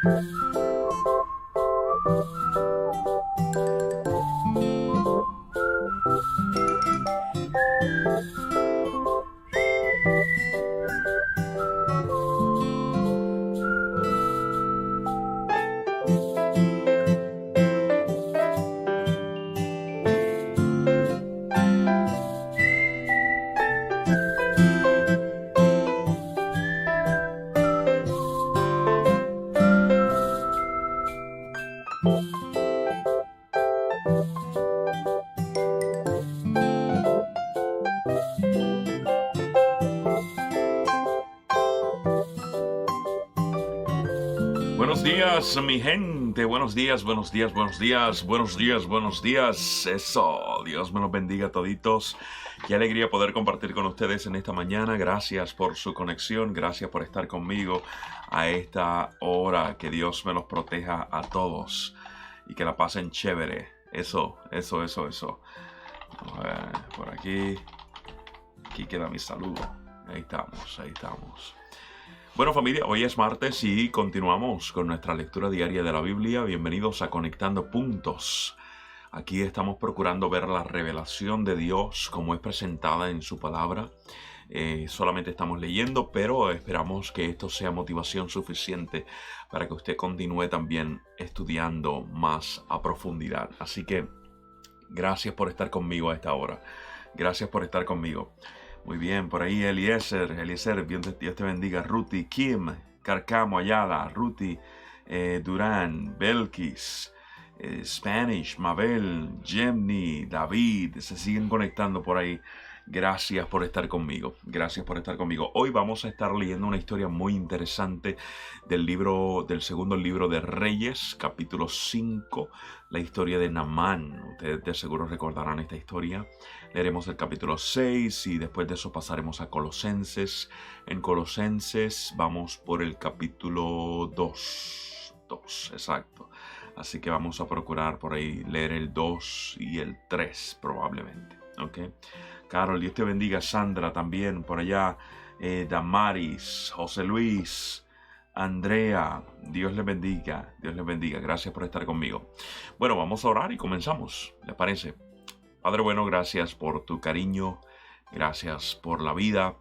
Buenos días, mi gente. Buenos días, buenos días, buenos días, buenos días, buenos días. Eso, Dios me los bendiga a toditos. Qué alegría poder compartir con ustedes en esta mañana. Gracias por su conexión, gracias por estar conmigo a esta hora. Que Dios me los proteja a todos y que la pasen chévere. Eso. Vamos a ver, por aquí queda mi saludo. Ahí estamos. Bueno, familia, hoy es martes y continuamos con nuestra lectura diaria de la Biblia. Bienvenidos a Conectando Puntos. Aquí estamos procurando ver la revelación de Dios como es presentada en su palabra. Solamente estamos leyendo, pero esperamos que esto sea motivación suficiente para que usted continúe también estudiando más a profundidad. Así que gracias por estar conmigo a esta hora. Gracias por estar conmigo. Muy bien, por ahí Eliezer, Dios te bendiga. Ruti, Kim, Carcamo, Ayala, Ruti, Durán, Belkis, Spanish, Mabel, Jemny, David, se siguen conectando por ahí. Gracias por estar conmigo. Hoy vamos a estar leyendo una historia muy interesante del segundo libro de Reyes, capítulo 5, la historia de Naamán. Ustedes de seguro recordarán esta historia. Leeremos el capítulo 6 y después de eso pasaremos a Colosenses. En Colosenses vamos por el capítulo 2, exacto. Así que vamos a procurar por ahí leer el 2 y el 3 probablemente. ¿Ok? Carol, Dios te bendiga. Sandra también por allá. Damaris, José Luis, Andrea, Dios les bendiga. Gracias por estar conmigo. Bueno, vamos a orar y comenzamos. ¿Les parece? Padre bueno, gracias por tu cariño. Gracias por la vida.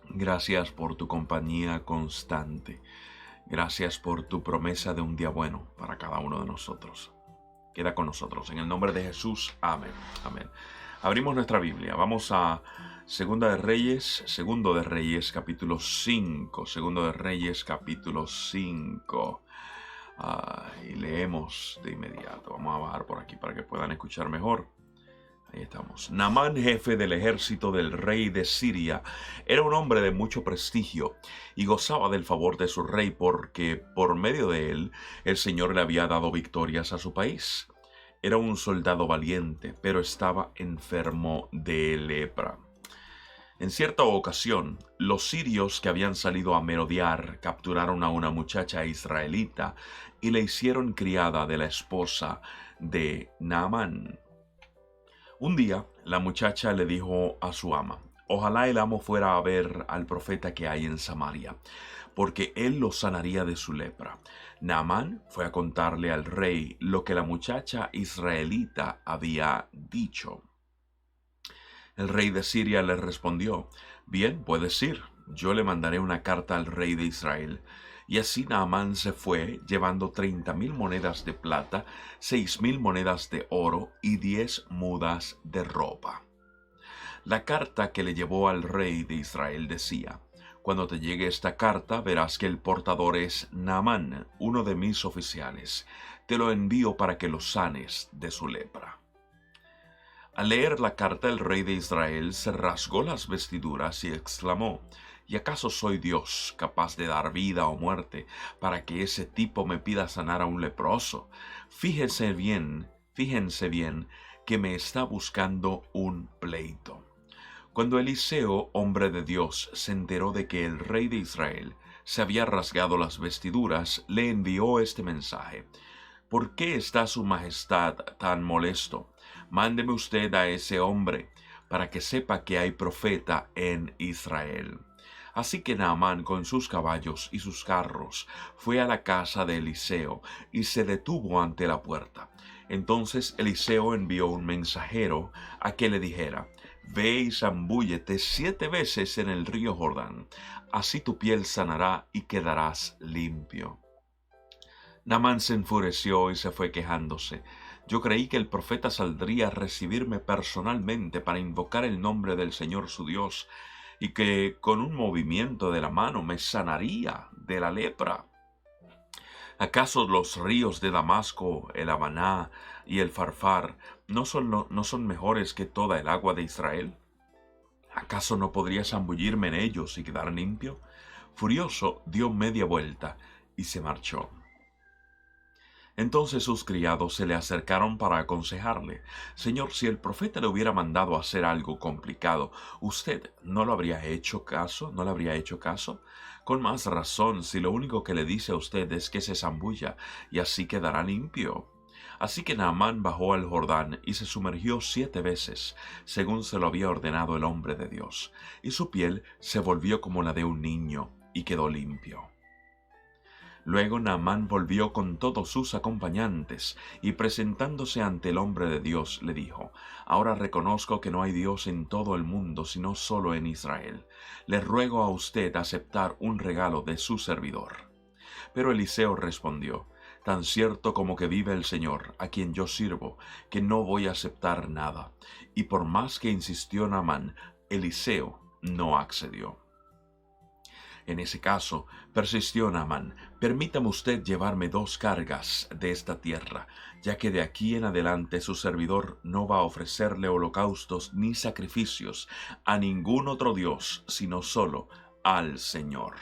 Gracias por tu compañía constante. Gracias por tu promesa de un día bueno para cada uno de nosotros. Queda con nosotros. En el nombre de Jesús. Amén. Abrimos nuestra Biblia. Vamos a Segundo de Reyes, capítulo 5. Y leemos de inmediato. Vamos a bajar por aquí para que puedan escuchar mejor. Ahí estamos. Naamán, jefe del ejército del rey de Siria, era un hombre de mucho prestigio y gozaba del favor de su rey porque por medio de él el Señor le había dado victorias a su país. Era un soldado valiente, pero estaba enfermo de lepra. En cierta ocasión, los sirios que habían salido a merodear capturaron a una muchacha israelita y le hicieron criada de la esposa de Naamán. Un día, la muchacha le dijo a su ama: ojalá el amo fuera a ver al profeta que hay en Samaria, porque él lo sanaría de su lepra. Naamán fue a contarle al rey lo que la muchacha israelita había dicho. El rey de Siria le respondió: bien, puedes ir, yo le mandaré una carta al rey de Israel. Y así Naamán se fue, llevando 30,000 monedas de plata, 6,000 monedas de oro y 10 mudas de ropa. La carta que le llevó al rey de Israel decía: cuando te llegue esta carta, verás que el portador es Naamán, uno de mis oficiales. Te lo envío para que lo sanes de su lepra. Al leer la carta, el rey de Israel se rasgó las vestiduras y exclamó: ¿y acaso soy Dios, capaz de dar vida o muerte, para que ese tipo me pida sanar a un leproso? Fíjense bien, que me está buscando un pleito. Cuando Eliseo, hombre de Dios, se enteró de que el rey de Israel se había rasgado las vestiduras, le envió este mensaje: ¿por qué está su majestad tan molesto? Mándeme usted a ese hombre, para que sepa que hay profeta en Israel. Así que Naamán con sus caballos y sus carros fue a la casa de Eliseo y se detuvo ante la puerta. Entonces Eliseo envió un mensajero a que le dijera: Ve y zambúllete 7 veces en el río Jordán, así tu piel sanará y quedarás limpio. Naamán se enfureció y se fue quejándose. Yo creí que el profeta saldría a recibirme personalmente para invocar el nombre del Señor su Dios, y que con un movimiento de la mano me sanaría de la lepra. ¿Acaso los ríos de Damasco, el Habaná y el Farfar no son mejores que toda el agua de Israel? ¿Acaso no podría zambullirme en ellos y quedar limpio? Furioso, dio media vuelta y se marchó. Entonces sus criados se le acercaron para aconsejarle: Señor, si el profeta le hubiera mandado a hacer algo complicado, ¿usted no lo habría hecho caso? ¿No le habría hecho caso? Con más razón, si lo único que le dice a usted es que se zambulla y así quedará limpio. Así que Naamán bajó al Jordán y se sumergió 7 veces, según se lo había ordenado el hombre de Dios, y su piel se volvió como la de un niño y quedó limpio. Luego Naamán volvió con todos sus acompañantes, y presentándose ante el hombre de Dios, le dijo: Ahora reconozco que no hay Dios en todo el mundo, sino solo en Israel. Le ruego a usted aceptar un regalo de su servidor. Pero Eliseo respondió: Tan cierto como que vive el Señor, a quien yo sirvo, que no voy a aceptar nada. Y por más que insistió Naamán, Eliseo no accedió. En ese caso, persistió Naamán: Permítame usted llevarme 2 cargas de esta tierra, ya que de aquí en adelante su servidor no va a ofrecerle holocaustos ni sacrificios a ningún otro Dios, sino solo al Señor.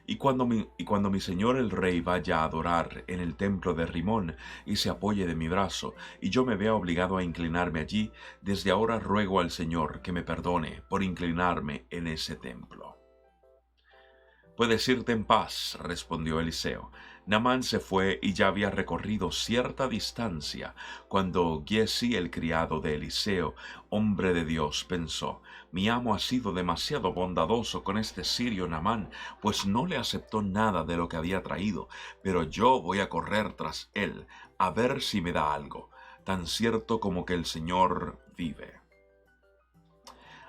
Y cuando mi señor el rey vaya a adorar en el templo de Rimón y se apoye de mi brazo, y yo me vea obligado a inclinarme allí, desde ahora ruego al Señor que me perdone por inclinarme en ese templo. Puedes irte en paz, respondió Eliseo. Naamán se fue y ya había recorrido cierta distancia cuando Giezi, el criado de Eliseo, hombre de Dios, pensó: Mi amo ha sido demasiado bondadoso con este sirio Naamán, pues no le aceptó nada de lo que había traído, pero yo voy a correr tras él a ver si me da algo, tan cierto como que el Señor vive.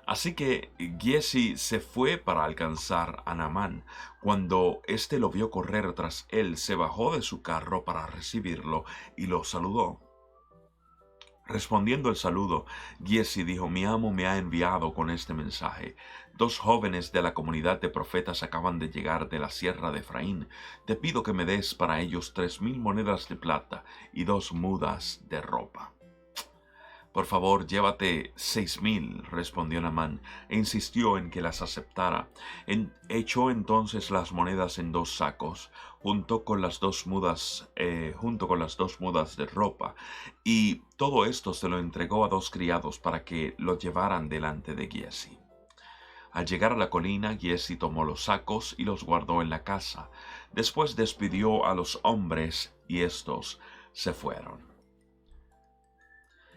Así que Giezi se fue para alcanzar a Naamán. Cuando éste lo vio correr tras él, se bajó de su carro para recibirlo y lo saludó. Respondiendo el saludo, Giezi dijo: Mi amo me ha enviado con este mensaje. 2 jóvenes de la comunidad de profetas acaban de llegar de la sierra de Efraín. Te pido que me des para ellos 3,000 monedas de plata y 2 mudas de ropa. Por favor, llévate 6,000, respondió Naamán, e insistió en que las aceptara. Echó entonces las monedas en 2 sacos, junto con las dos mudas de ropa, y todo esto se lo entregó a 2 criados para que lo llevaran delante de Giezi. Al llegar a la colina, Giezi tomó los sacos y los guardó en la casa. Después despidió a los hombres y estos se fueron.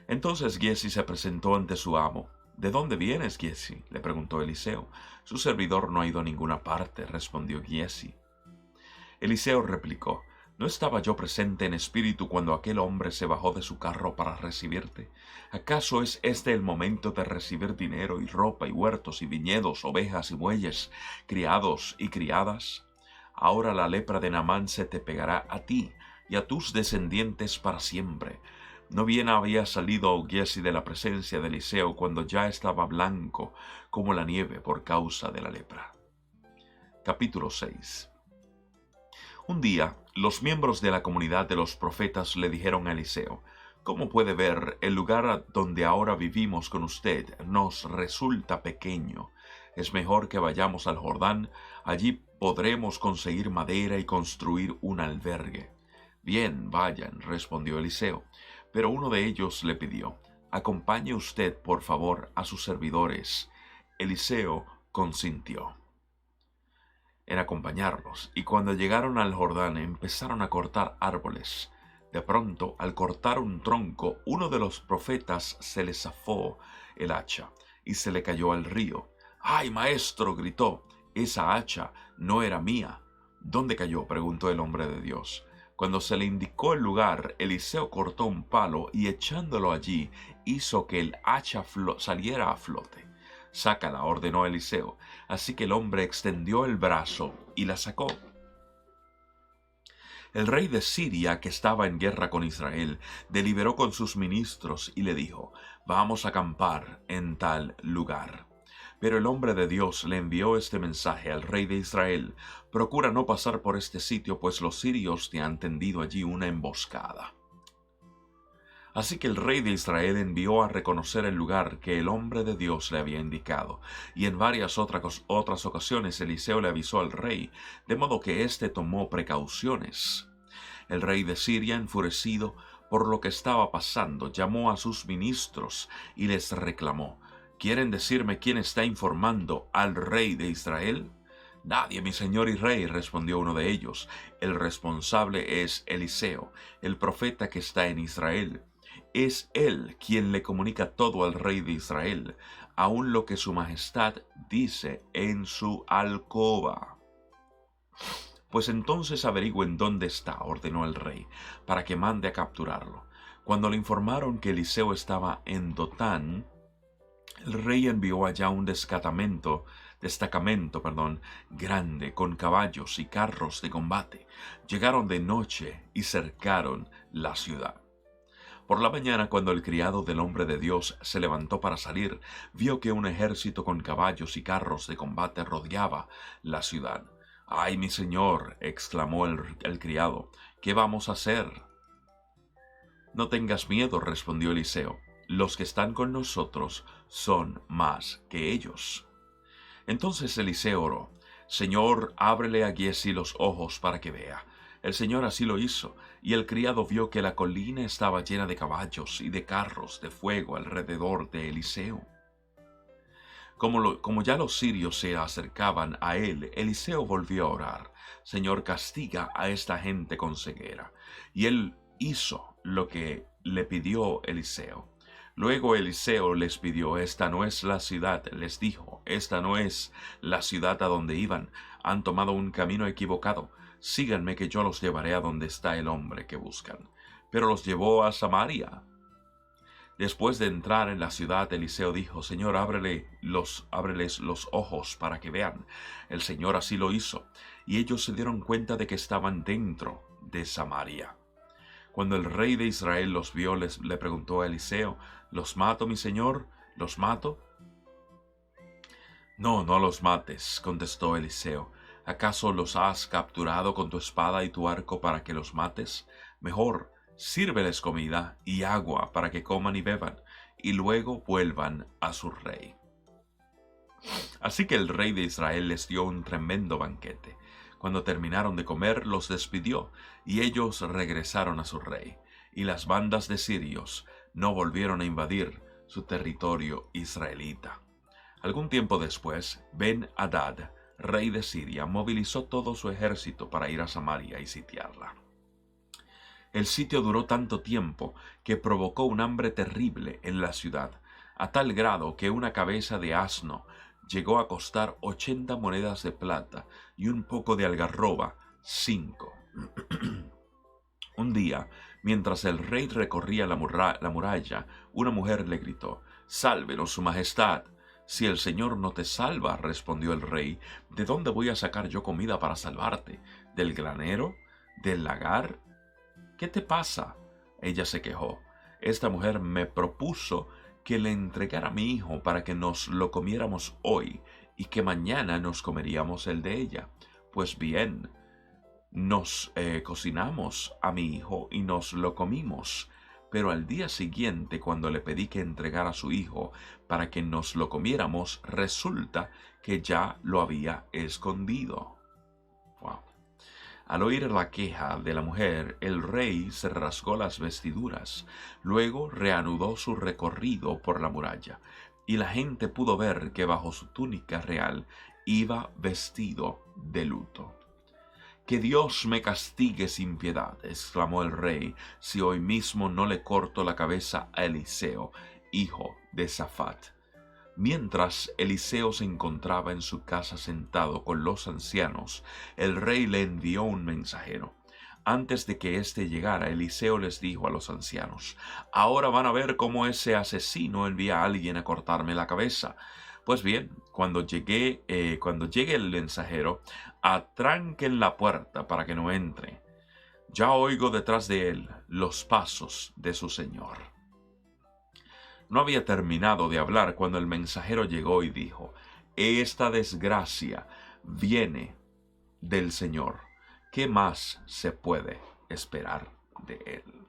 Entonces Giezi se presentó ante su amo. ¿De dónde vienes, Giezi?, le preguntó Eliseo. Su servidor no ha ido a ninguna parte, respondió Giezi. Eliseo replicó: ¿No estaba yo presente en espíritu cuando aquel hombre se bajó de su carro para recibirte? ¿Acaso es este el momento de recibir dinero y ropa y huertos y viñedos, ovejas y bueyes, criados y criadas? Ahora la lepra de Naamán se te pegará a ti y a tus descendientes para siempre. No bien había salido Giezi de la presencia de Eliseo cuando ya estaba blanco como la nieve por causa de la lepra. Capítulo 6. Un día, los miembros de la comunidad de los profetas le dijeron a Eliseo: «Como puede ver, el lugar donde ahora vivimos con usted nos resulta pequeño. Es mejor que vayamos al Jordán, allí podremos conseguir madera y construir un albergue». «Bien, vayan», respondió Eliseo. Pero uno de ellos le pidió: «Acompañe usted, por favor, a sus servidores». Eliseo consintió en acompañarlos, y cuando llegaron al Jordán empezaron a cortar árboles. De pronto, al cortar un tronco, uno de los profetas se le zafó el hacha y se le cayó al río. «¡Ay, maestro!», gritó. Esa hacha no era mía. ¿Dónde cayó?, preguntó el hombre de Dios. Cuando se le indicó el lugar, Eliseo cortó un palo y echándolo allí, hizo que el hacha saliera a flote. Sácala, ordenó Eliseo. Así que el hombre extendió el brazo y la sacó. El rey de Siria, que estaba en guerra con Israel, deliberó con sus ministros y le dijo: vamos a acampar en tal lugar. Pero el hombre de Dios le envió este mensaje al rey de Israel: procura no pasar por este sitio, pues los sirios te han tendido allí una emboscada. Así que el rey de Israel envió a reconocer el lugar que el hombre de Dios le había indicado, y en varias otras ocasiones Eliseo le avisó al rey, de modo que éste tomó precauciones. El rey de Siria, enfurecido por lo que estaba pasando, llamó a sus ministros y les reclamó: ¿quieren decirme quién está informando al rey de Israel? Nadie, mi señor y rey, respondió uno de ellos. El responsable es Eliseo, el profeta que está en Israel. Es él quien le comunica todo al rey de Israel, aun lo que su majestad dice en su alcoba. Pues entonces averigüen dónde está, ordenó el rey, para que mande a capturarlo. Cuando le informaron que Eliseo estaba en Dotán, el rey envió allá un destacamento grande, con caballos y carros de combate. Llegaron de noche y cercaron la ciudad. Por la mañana, cuando el criado del hombre de Dios se levantó para salir, vio que un ejército con caballos y carros de combate rodeaba la ciudad. «¡Ay, mi señor!», exclamó el criado, «¿qué vamos a hacer?». «No tengas miedo», respondió Eliseo, «los que están con nosotros son más que ellos». Entonces Eliseo oró: «Señor, ábrele a Giezi los ojos para que vea». El Señor así lo hizo, y el criado vio que la colina estaba llena de caballos y de carros de fuego alrededor de Eliseo. Como ya los sirios se acercaban a él, Eliseo volvió a orar: «Señor, castiga a esta gente con ceguera». Y él hizo lo que le pidió Eliseo. Luego Eliseo les pidió: «Esta no es la ciudad», les dijo, «esta no es la ciudad a donde iban. Han tomado un camino equivocado. Síganme, que yo los llevaré a donde está el hombre que buscan». Pero los llevó a Samaria. Después de entrar en la ciudad, Eliseo dijo: «Señor, ábreles los ojos para que vean». El Señor así lo hizo, y ellos se dieron cuenta de que estaban dentro de Samaria. Cuando el rey de Israel los vio, le preguntó a Eliseo: «¿Los mato, mi señor? ¿Los mato?». «No, no los mates», contestó Eliseo. «¿Acaso los has capturado con tu espada y tu arco para que los mates? Mejor, sírveles comida y agua para que coman y beban, y luego vuelvan a su rey». Así que el rey de Israel les dio un tremendo banquete. Cuando terminaron de comer, los despidió, y ellos regresaron a su rey. Y las bandas de sirios no volvieron a invadir su territorio israelita. Algún tiempo después, Ben-Hadad, rey de Siria, movilizó todo su ejército para ir a Samaria y sitiarla. El sitio duró tanto tiempo que provocó un hambre terrible en la ciudad, a tal grado que una cabeza de asno llegó a costar 80 monedas de plata y un poco de algarroba 5. Un día, mientras el rey recorría la muralla, una mujer le gritó: «¡Sálvenos, su majestad!». «Si el Señor no te salva», respondió el rey, «¿de dónde voy a sacar yo comida para salvarte? ¿Del granero? ¿Del lagar? ¿Qué te pasa?». Ella se quejó: «Esta mujer me propuso que le entregara a mi hijo para que nos lo comiéramos hoy y que mañana nos comeríamos el de ella. Pues bien, nos cocinamos a mi hijo y nos lo comimos. Pero al día siguiente, cuando le pedí que entregara a su hijo para que nos lo comiéramos, resulta que ya lo había escondido». Wow. Al oír la queja de la mujer, el rey se rasgó las vestiduras. Luego reanudó su recorrido por la muralla, y la gente pudo ver que bajo su túnica real iba vestido de luto. «Que Dios me castigue sin piedad», exclamó el rey, «si hoy mismo no le corto la cabeza a Eliseo, hijo de Safat». Mientras Eliseo se encontraba en su casa sentado con los ancianos, el rey le envió un mensajero. Antes de que éste llegara, Eliseo les dijo a los ancianos: Ahora van a ver cómo ese asesino envía a alguien a cortarme la cabeza. Pues bien, cuando llegue el mensajero, atranquen la puerta para que no entre. Ya oigo detrás de él los pasos de su señor. No había terminado de hablar cuando el mensajero llegó y dijo: Esta desgracia viene del Señor. ¿Qué más se puede esperar de él?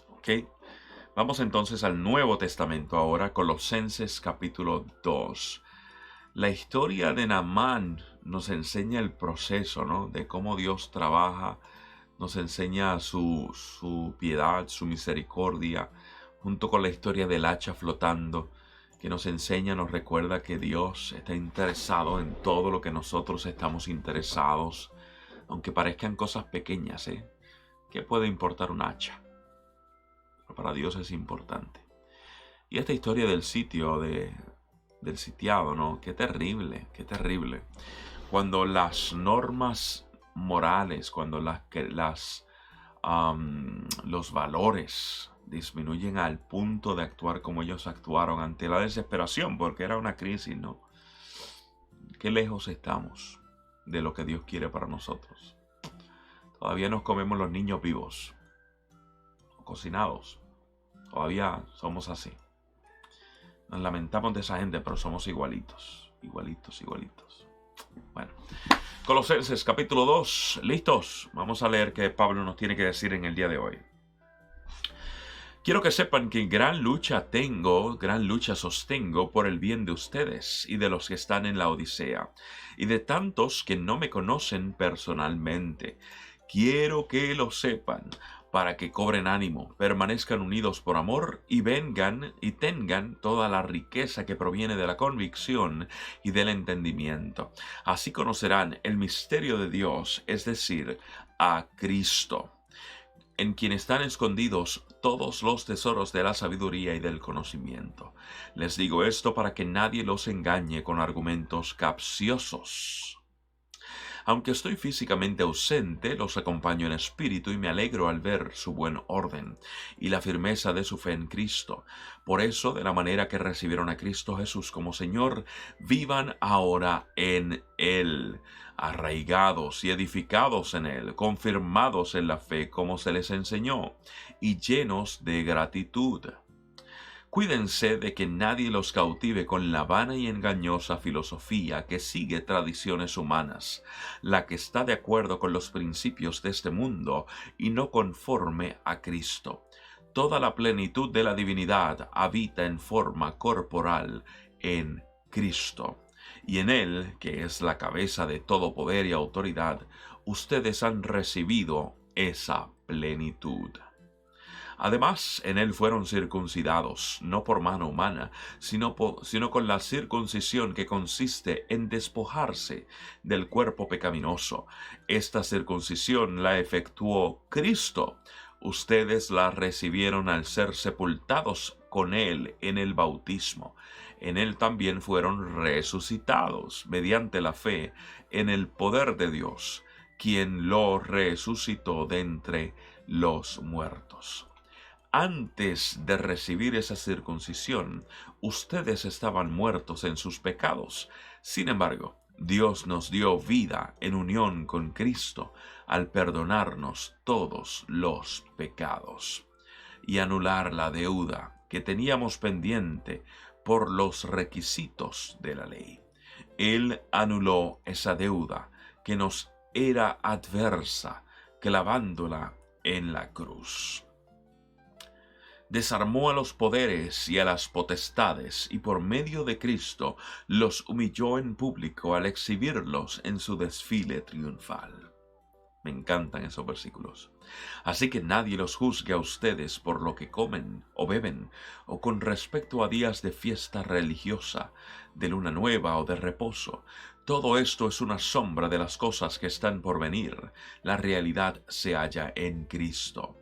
¿Ok? Vamos entonces al Nuevo Testamento ahora, Colosenses capítulo 2. La historia de Naamán nos enseña el proceso, ¿no?, de cómo Dios trabaja, nos enseña su piedad, su misericordia, junto con la historia del hacha flotando, que nos enseña, nos recuerda que Dios está interesado en todo lo que nosotros estamos interesados, aunque parezcan cosas pequeñas, ¿eh? ¿Qué puede importar un hacha? Pero para Dios es importante. Y esta historia del del sitiado, ¿no? Qué terrible, qué terrible. Cuando las normas morales, cuando los valores disminuyen al punto de actuar como ellos actuaron ante la desesperación, porque era una crisis, ¿no? Qué lejos estamos de lo que Dios quiere para nosotros. Todavía nos comemos los niños vivos o cocinados. Todavía somos así. Nos lamentamos de esa gente, pero somos igualitos. Bueno, Colosenses capítulo 2, ¿listos? Vamos a leer qué Pablo nos tiene que decir en el día de hoy. Quiero que sepan que gran lucha sostengo por el bien de ustedes y de los que están en la Odisea, y de tantos que no me conocen personalmente. Quiero que lo sepan, para que cobren ánimo, permanezcan unidos por amor y tengan toda la riqueza que proviene de la convicción y del entendimiento. Así conocerán el misterio de Dios, es decir, a Cristo, en quien están escondidos todos los tesoros de la sabiduría y del conocimiento. Les digo esto para que nadie los engañe con argumentos capciosos. Aunque estoy físicamente ausente, los acompaño en espíritu y me alegro al ver su buen orden y la firmeza de su fe en Cristo. Por eso, de la manera que recibieron a Cristo Jesús como Señor, vivan ahora en Él, arraigados y edificados en Él, confirmados en la fe como se les enseñó, y llenos de gratitud. Cuídense de que nadie los cautive con la vana y engañosa filosofía que sigue tradiciones humanas, la que está de acuerdo con los principios de este mundo y no conforme a Cristo. Toda la plenitud de la divinidad habita en forma corporal en Cristo. Y en Él, que es la cabeza de todo poder y autoridad, ustedes han recibido esa plenitud. Además, en él fueron circuncidados, no por mano humana, sino con la circuncisión que consiste en despojarse del cuerpo pecaminoso. Esta circuncisión la efectuó Cristo. Ustedes la recibieron al ser sepultados con él en el bautismo. En él también fueron resucitados mediante la fe en el poder de Dios, quien lo resucitó de entre los muertos. Antes de recibir esa circuncisión, ustedes estaban muertos en sus pecados. Sin embargo, Dios nos dio vida en unión con Cristo al perdonarnos todos los pecados y anular la deuda que teníamos pendiente por los requisitos de la ley. Él anuló esa deuda que nos era adversa, clavándola en la cruz. Desarmó a los poderes y a las potestades, y por medio de Cristo los humilló en público al exhibirlos en su desfile triunfal. Me encantan esos versículos. Así que nadie los juzgue a ustedes por lo que comen o beben, o con respecto a días de fiesta religiosa, de luna nueva o de reposo. Todo esto es una sombra de las cosas que están por venir. La realidad se halla en Cristo.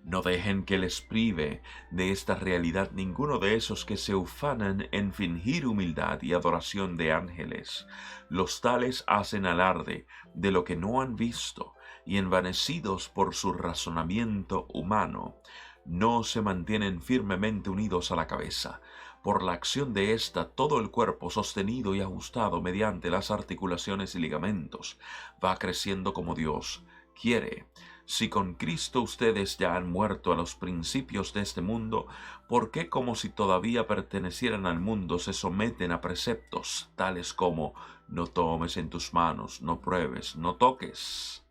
No dejen que les prive de esta realidad ninguno de esos que se ufanan en fingir humildad y adoración de ángeles. Los tales hacen alarde de lo que no han visto, y envanecidos por su razonamiento humano, no se mantienen firmemente unidos a la cabeza. Por la acción de ésta, todo el cuerpo, sostenido y ajustado mediante las articulaciones y ligamentos, va creciendo como Dios quiere. Si con Cristo ustedes ya han muerto a los principios de este mundo, ¿por qué, como si todavía pertenecieran al mundo, se someten a preceptos tales como no tomes en tus manos, no pruebes, no toques?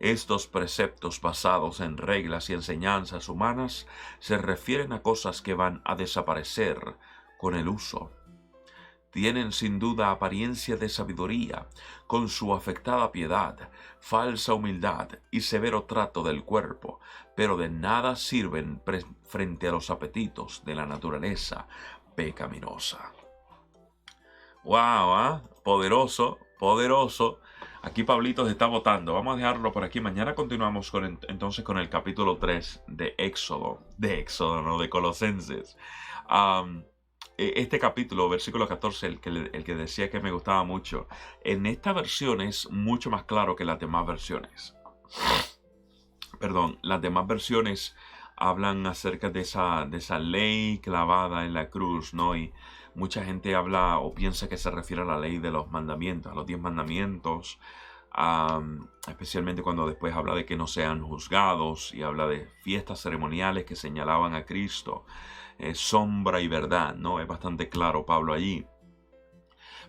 Estos preceptos basados en reglas y enseñanzas humanas se refieren a cosas que van a desaparecer con el uso. Tienen sin duda apariencia de sabiduría, con su afectada piedad, falsa humildad y severo trato del cuerpo, pero de nada sirven frente a los apetitos de la naturaleza pecaminosa. ¡Wow! Poderoso, poderoso. Aquí Pablito se está botando. Vamos a dejarlo por aquí. Mañana continuamos entonces con el capítulo 3 de Éxodo. No, de Colosenses. Este capítulo, versículo 14, el que decía que me gustaba mucho, en esta versión es mucho más claro que las demás versiones. Perdón, las demás versiones hablan acerca de esa ley clavada en la cruz, ¿no? Y mucha gente habla o piensa que se refiere a la ley de los mandamientos, a los 10 mandamientos, especialmente cuando después habla de que no sean juzgados y habla de fiestas ceremoniales que señalaban a Cristo, sombra y verdad, ¿no? Es bastante claro Pablo allí.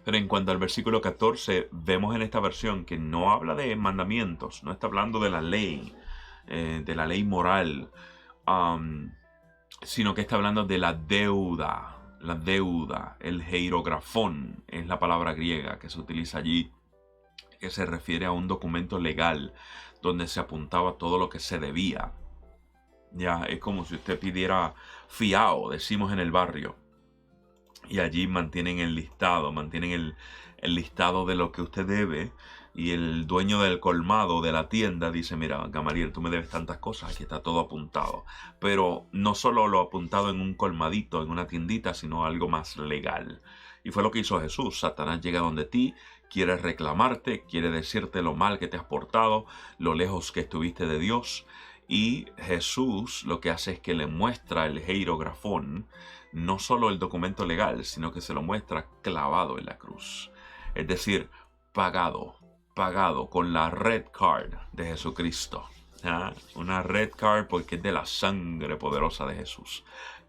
Pero en cuanto al versículo 14, vemos en esta versión que no habla de mandamientos, no está hablando de la ley moral, sino que está hablando de la deuda, el heirografón, es la palabra griega que se utiliza allí, que se refiere a un documento legal donde se apuntaba todo lo que se debía. Ya, es como si usted pidiera fiao, decimos en el barrio, y allí mantienen el listado, el listado de lo que usted debe, y el dueño del colmado de la tienda dice, mira, Gamaliel, tú me debes tantas cosas, aquí está todo apuntado. Pero no solo lo apuntado en un colmadito, en una tiendita, sino algo más legal. Y fue lo que hizo Jesús. Satanás llega donde ti, quiere reclamarte, quiere decirte lo mal que te has portado, lo lejos que estuviste de Dios. Y Jesús lo que hace es que le muestra el heirografón, no solo el documento legal, sino que se lo muestra clavado en la cruz. Es decir, pagado con la red card de Jesucristo. ¿Ah? Una red card porque es de la sangre poderosa de Jesús.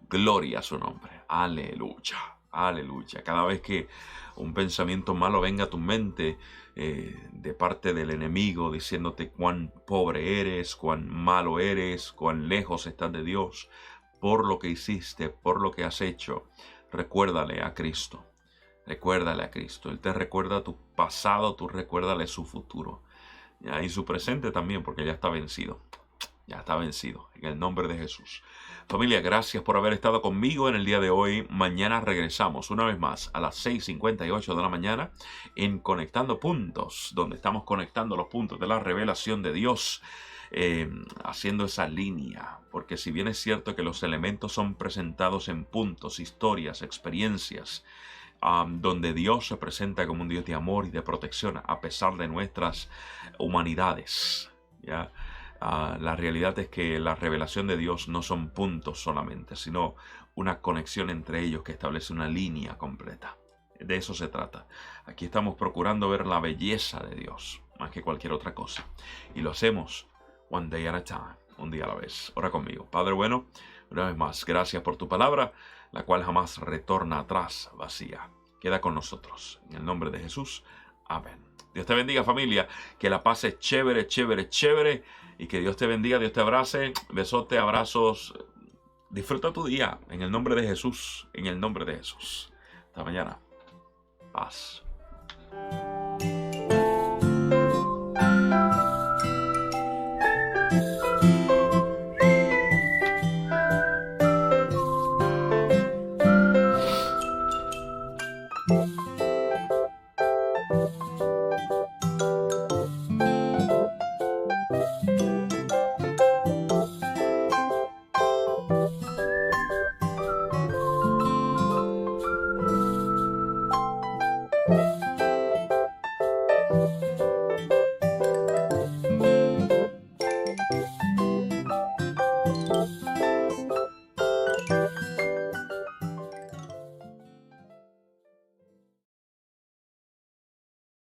Gloria a su nombre. Aleluya. Aleluya. Cada vez que un pensamiento malo venga a tu mente de parte del enemigo diciéndote cuán pobre eres, cuán malo eres, cuán lejos estás de Dios, por lo que hiciste, por lo que has hecho, recuérdale a Cristo. Recuérdale a Cristo. Él te recuerda tu pasado, tú recuérdale su futuro. Y su presente también, porque ya está vencido. Ya está vencido, en el nombre de Jesús. Familia, gracias por haber estado conmigo en el día de hoy. Mañana regresamos una vez más a las 6:58 de la mañana en Conectando Puntos, donde estamos conectando los puntos de la revelación de Dios, haciendo esa línea. Porque si bien es cierto que los elementos son presentados en puntos, historias, experiencias, donde Dios se presenta como un Dios de amor y de protección a pesar de nuestras humanidades, ¿ya? La realidad es que la revelación de Dios no son puntos solamente, sino una conexión entre ellos que establece una línea completa. De eso se trata. Aquí estamos procurando ver la belleza de Dios, más que cualquier otra cosa. Y lo hacemos one day at a time, un día a la vez. Ora conmigo. Padre bueno, una vez más, gracias por tu palabra, la cual jamás retorna atrás vacía. Queda con nosotros. En el nombre de Jesús. Amén. Dios te bendiga, familia. Que la pases chévere, chévere, chévere. Y que Dios te bendiga, Dios te abrace. Besote, abrazos. Disfruta tu día. En el nombre de Jesús. En el nombre de Jesús. Hasta mañana. Paz.